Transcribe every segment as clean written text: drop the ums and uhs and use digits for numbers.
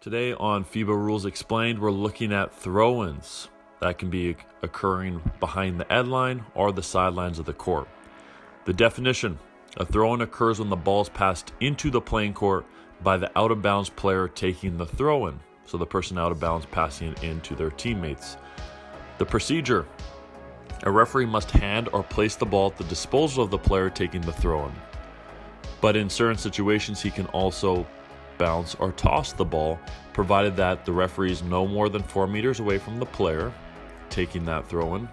Today on FIBA Rules Explained, we're looking at throw-ins that can be occurring behind the end line or the sidelines of the court. The definition: a throw-in occurs when the ball is passed into the playing court by the out-of-bounds player taking the throw-in. So the person out of bounds passing it in to their teammates. The procedure: a referee must hand or place the ball at the disposal of the player taking the throw-in. But in certain situations, he can also bounce or toss the ball, provided that the referee is no more than 4 meters away from the player taking that throw-in,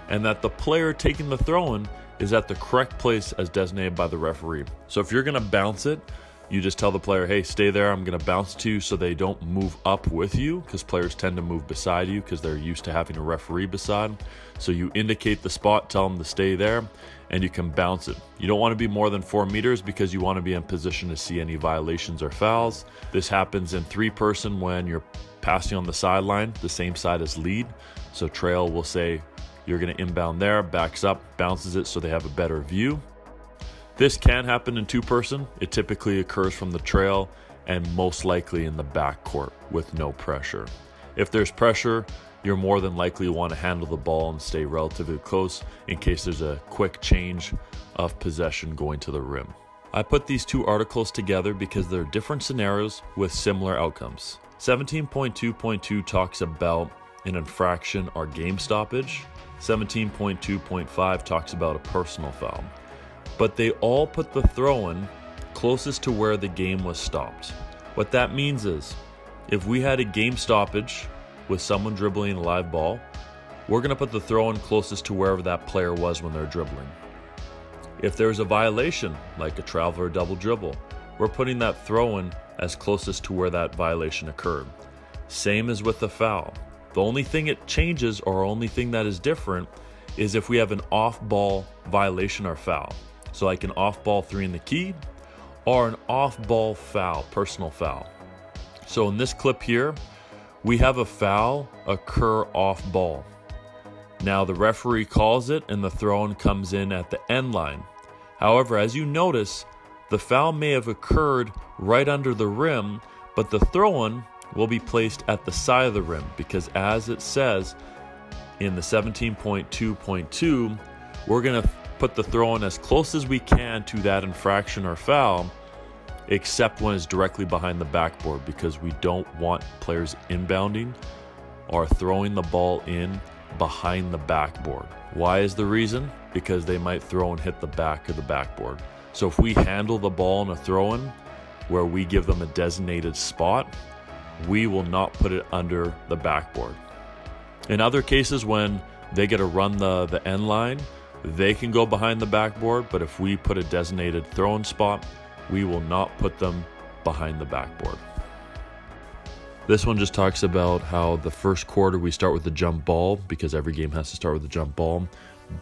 and that the player taking the throw-in is at the correct place as designated by the referee. So if you're going to bounce it, you just tell the player, hey, stay there, I'm going to bounce to you, so they don't move up with you, because players tend to move beside you because they're used to having a referee beside. So you indicate the spot, tell them to stay there, and you can bounce it. You don't want to be more than 4 meters because you want to be in position to see any violations or fouls. This happens in 3-person when you're passing on the sideline, the same side as lead. So trail will say you're going to inbound there, backs up, bounces it so they have a better view. This can happen in 2-person. It typically occurs from the trail and most likely in the backcourt with no pressure. If there's pressure, you're more than likely want to handle the ball and stay relatively close in case there's a quick change of possession going to the rim. I put these two articles together because they're different scenarios with similar outcomes. 17.2.2 talks about an infraction or game stoppage. 17.2.5 talks about a personal foul. But they all put the throw-in closest to where the game was stopped. What that means is, if we had a game stoppage with someone dribbling a live ball, we're going to put the throw-in closest to wherever that player was when they're dribbling. If there's a violation, like a travel or double dribble, we're putting that throw-in as closest to where that violation occurred. Same as with the foul. The only thing it changes, or only thing that is different, is if we have an off-ball violation or foul. So like an off-ball 3 in the key, or an off-ball foul, personal foul. So in this clip here, we have a foul occur off-ball. Now the referee calls it and the throw-in comes in at the end line. However, as you notice, the foul may have occurred right under the rim, but the throw-in will be placed at the side of the rim, because as it says in the 17.2.2, we're going to put the throw-in as close as we can to that infraction or foul, except when it's directly behind the backboard, because we don't want players inbounding or throwing the ball in behind the backboard. Why is the reason? Because they might throw and hit the back of the backboard. So if we handle the ball in a throw-in where we give them a designated spot, we will not put it under the backboard. In other cases, when they get to run the end line, they can go behind the backboard, but if we put a designated throw-in spot, we will not put them behind the backboard. This one just talks about how the first quarter we start with the jump ball, because every game has to start with the jump ball,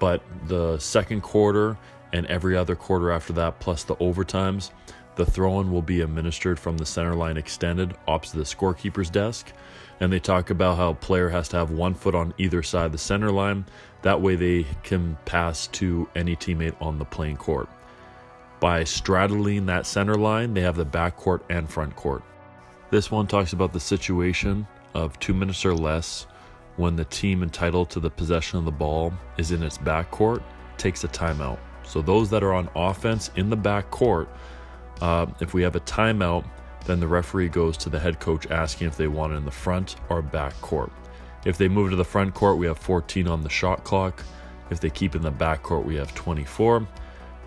but the second quarter and every other quarter after that, plus the overtimes, the throw-in will be administered from the center line extended opposite the scorekeeper's desk. And they talk about how a player has to have 1 foot on either side of the center line. That way they can pass to any teammate on the playing court. By straddling that center line, they have the back court and front court. This one talks about the situation of 2 minutes or less when the team entitled to the possession of the ball is in its back court, takes a timeout. So those that are on offense in the back court, if we have a timeout, then the referee goes to the head coach asking if they want it in the front or back court. If they move to the front court, we have 14 on the shot clock. If they keep in the back court, we have 24.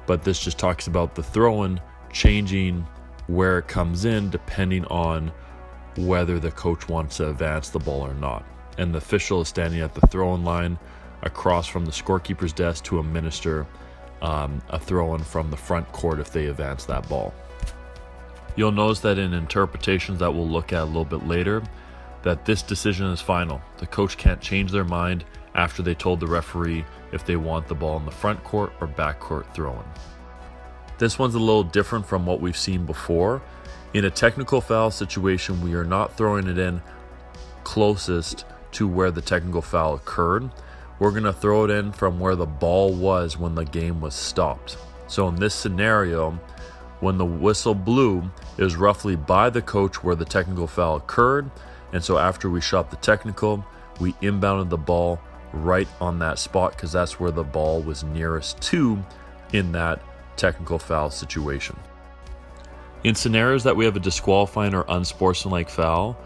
But this just talks about the throw-in changing where it comes in depending on whether the coach wants to advance the ball or not. And the official is standing at the throw-in line across from the scorekeeper's desk to administer a throw-in from the front court if they advance that ball. You'll notice that in interpretations that we'll look at a little bit later, that this decision is final. The coach can't change their mind after they told the referee if they want the ball in the front court or back court throw-in. This one's a little different from what we've seen before. In a technical foul situation, we are not throwing it in closest to where the technical foul occurred. We're going to throw it in from where the ball was when the game was stopped. So in this scenario, When the whistle blew, it was roughly by the coach where the technical foul occurred. And so after we shot the technical, we inbounded the ball right on that spot because that's where the ball was nearest to in that technical foul situation. In scenarios that we have a disqualifying or unsportsmanlike foul,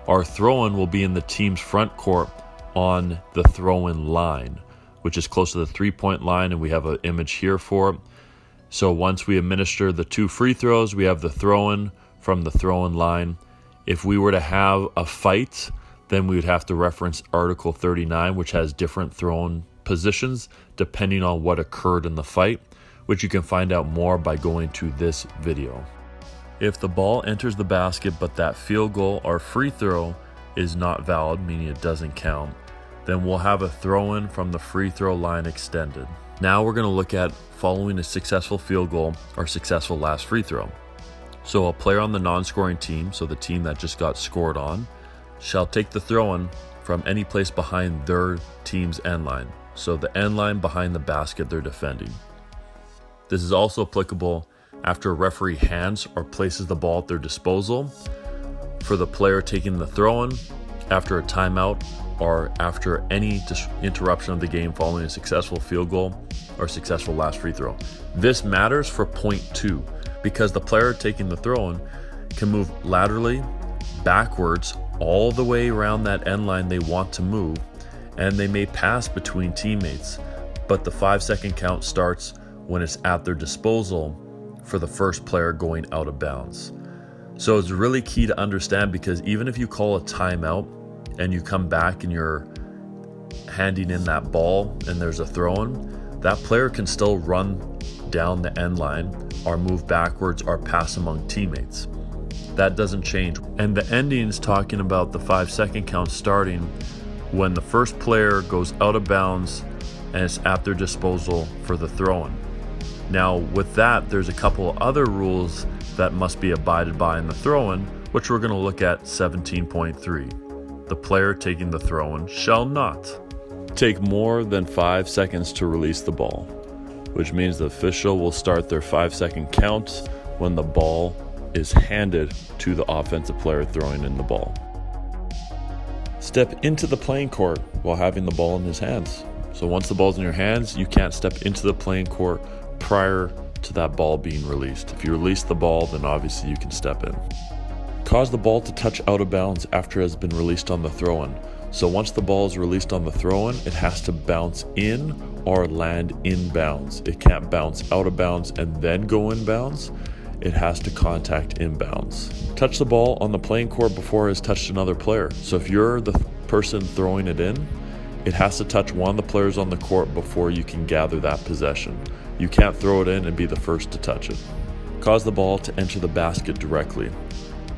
our throw-in will be in the team's front court on the throw-in line, which is close to the three-point line, and we have an image here for it. So once we administer the 2 free throws, we have the throw-in from the throw-in line. If we were to have a fight, then we would have to reference Article 39, which has different throw-in positions depending on what occurred in the fight, which you can find out more by going to this video. If the ball enters the basket but that field goal or free throw is not valid, meaning it doesn't count, then we'll have a throw-in from the free throw line extended. Now we're going to look at following a successful field goal or successful last free throw. So a player on the non-scoring team, so the team that just got scored on, shall take the throw-in from any place behind their team's end line. So the end line behind the basket they're defending. This is also applicable after a referee hands or places the ball at their disposal, for the player taking the throw-in, after a timeout, or after any interruption of the game following a successful field goal or successful last free throw. This matters for point 2 because the player taking the throw-in can move laterally, backwards, all the way around that end line they want to move, and they may pass between teammates, but the 5-second count starts when it's at their disposal for the first player going out of bounds. So it's really key to understand, because even if you call a timeout and you come back and you're handing in that ball and there's a throw-in, that player can still run down the end line or move backwards or pass among teammates. That doesn't change. And the ending's talking about the 5-second count starting when the first player goes out of bounds and it's at their disposal for the throw-in. Now with that, there's a couple of other rules that must be abided by in the throw-in, which we're going to look at 17.3. The player taking the throw-in shall not take more than 5 seconds to release the ball, which means the official will start their 5-second count when the ball is handed to the offensive player throwing in the ball. Step into the playing court while having the ball in his hands. So once the ball's in your hands, you can't step into the playing court prior to that ball being released. If you release the ball, then obviously you can step in. Cause the ball to touch out of bounds after it has been released on the throw-in. So once the ball is released on the throw-in, it has to bounce in or land in bounds. It can't bounce out of bounds and then go in bounds. It has to contact inbounds. Touch the ball on the playing court before it has touched another player. So if you're the person throwing it in, it has to touch one of the players on the court before you can gather that possession. You can't throw it in and be the first to touch it. Cause the ball to enter the basket directly.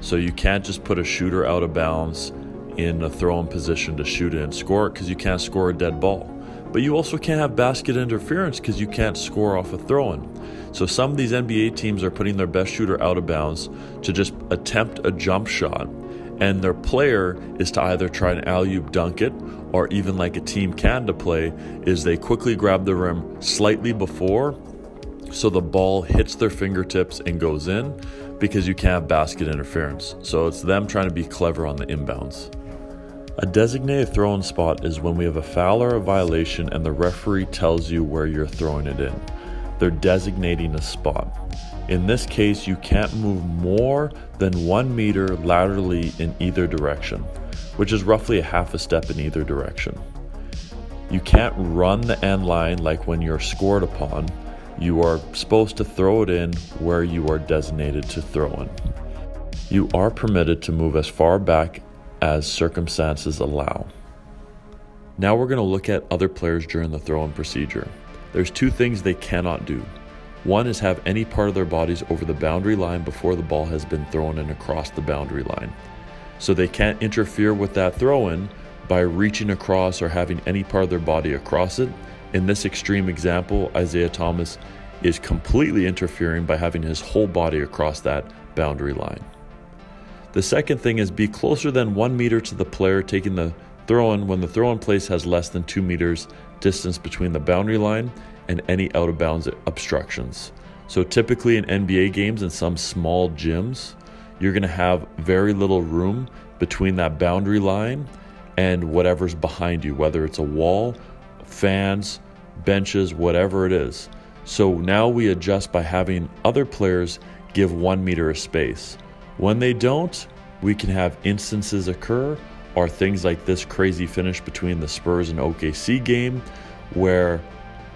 So you can't just put a shooter out of bounds in a throw-in position to shoot it and score it, because you can't score a dead ball. But you also can't have basket interference because you can't score off a throw-in. So some of these NBA teams are putting their best shooter out of bounds to just attempt a jump shot, and their player is to either try and alley-oop dunk it, or even like a team can to play, is they quickly grab the rim slightly before so the ball hits their fingertips and goes in, because you can't have basket interference. So it's them trying to be clever on the inbounds. A designated throw-in spot is when we have a foul or a violation and the referee tells you where you're throwing it in. They're designating a spot. In this case, you can't move more than 1 meter laterally in either direction, which is roughly a half a step in either direction. You can't run the end line like when you're scored upon. You are supposed to throw it in where you are designated to throw in. You are permitted to move as far back as circumstances allow. Now we're going to look at other players during the throw-in procedure. There's 2 things they cannot do. One is have any part of their bodies over the boundary line before the ball has been thrown in across the boundary line. So they can't interfere with that throw-in by reaching across or having any part of their body across it. In this extreme example, Isaiah Thomas is completely interfering by having his whole body across that boundary line. The second thing is be closer than 1 meter to the player taking the throw-in when the throw-in place has less than 2 meters distance between the boundary line and any out-of-bounds obstructions. So typically in NBA games and some small gyms, you're going to have very little room between that boundary line and whatever's behind you, whether it's a wall, fans, benches, whatever it is. So now we adjust by having other players give 1 meter of space. When they don't, we can have instances occur, or things like this crazy finish between the Spurs and OKC game where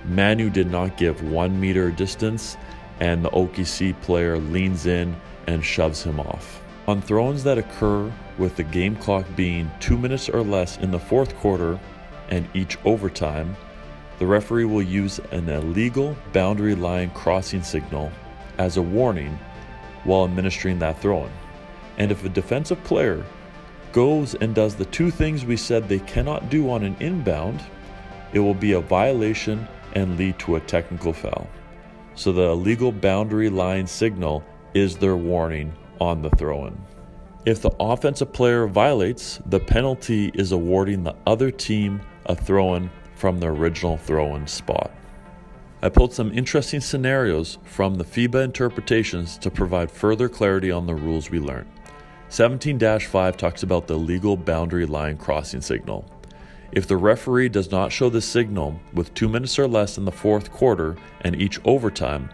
Manu did not give 1 meter distance and the OKC player leans in and shoves him off. On throw-ins that occur with the game clock being 2 minutes or less in the fourth quarter and each overtime, the referee will use an illegal boundary line crossing signal as a warning while administering that throw-in. And if a defensive player goes and does the two things we said they cannot do on an inbound, it will be a violation and lead to a technical foul. So the illegal boundary line signal is their warning on the throw-in. If the offensive player violates, the penalty is awarding the other team a throw-in from the original throw-in spot. I pulled some interesting scenarios from the FIBA interpretations to provide further clarity on the rules we learned. 17-5 talks about the legal boundary line crossing signal. If the referee does not show the signal with 2 minutes or less in the fourth quarter and each overtime,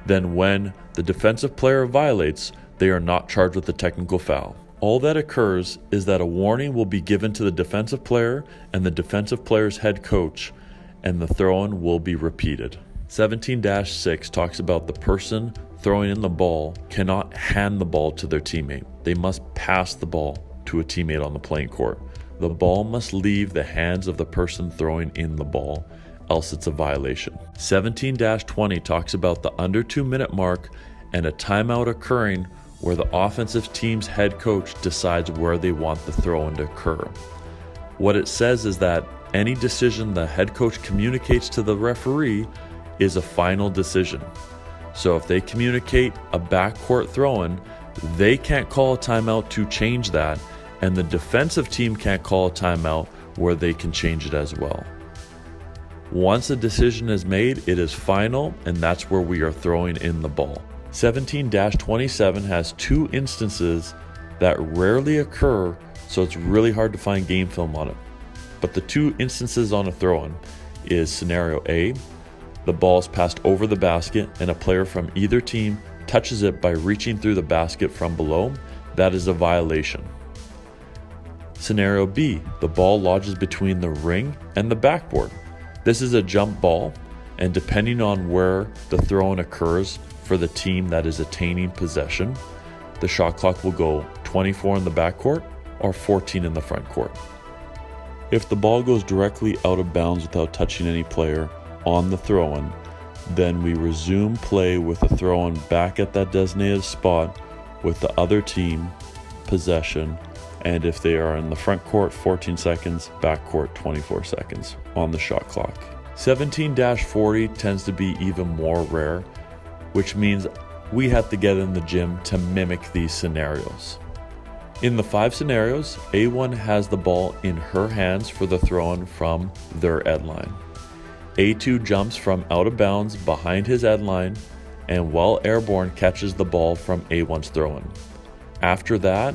then when the defensive player violates, they are not charged with a technical foul. All that occurs is that a warning will be given to the defensive player and the defensive player's head coach, and the throw-in will be repeated. 17-6 talks about the person throwing in the ball cannot hand the ball to their teammate. They must pass the ball to a teammate on the playing court. The ball must leave the hands of the person throwing in the ball, else it's a violation. 17-20 talks about the under 2 minute mark and a timeout occurring where the offensive team's head coach decides where they want the throw-in to occur. What it says is that any decision the head coach communicates to the referee is a final decision. So if they communicate a backcourt throw-in, they can't call a timeout to change that, and the defensive team can't call a timeout where they can change it as well. Once a decision is made, it is final, and that's where we are throwing in the ball. 17-27 has two instances that rarely occur, so it's really hard to find game film on it. But the two instances on a throw-in is scenario A, the ball is passed over the basket and a player from either team touches it by reaching through the basket from below. That is a violation. Scenario B, the ball lodges between the ring and the backboard. This is a jump ball, and depending on where the throw-in occurs for the team that is attaining possession, the shot clock will go 24 in the backcourt or 14 in the front court. If the ball goes directly out of bounds without touching any player on the throw-in, then we resume play with the throw-in back at that designated spot with the other team possession, and if they are in the front court, 14 seconds, back court, 24 seconds on the shot clock. 17-40 tends to be even more rare, which means we have to get in the gym to mimic these scenarios. In the 5 scenarios, A1 has the ball in her hands for the throw-in from their end line. A2 jumps from out of bounds behind his end line and while airborne catches the ball from A1's throw-in. After that,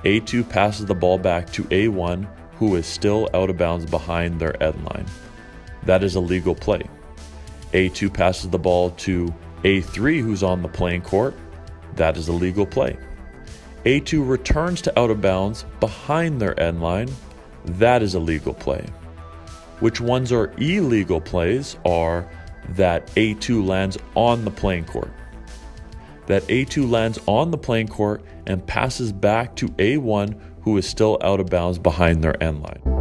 A2 passes the ball back to A1, who is still out of bounds behind their end line. That is a legal play. A2 passes the ball to A3, who's on the playing court. That is a legal play. A2 returns to out of bounds behind their end line. That is a legal play. Which ones are illegal plays are that A2 lands on the playing court. That A2 lands on the playing court and passes back to A1, who is still out of bounds behind their end line.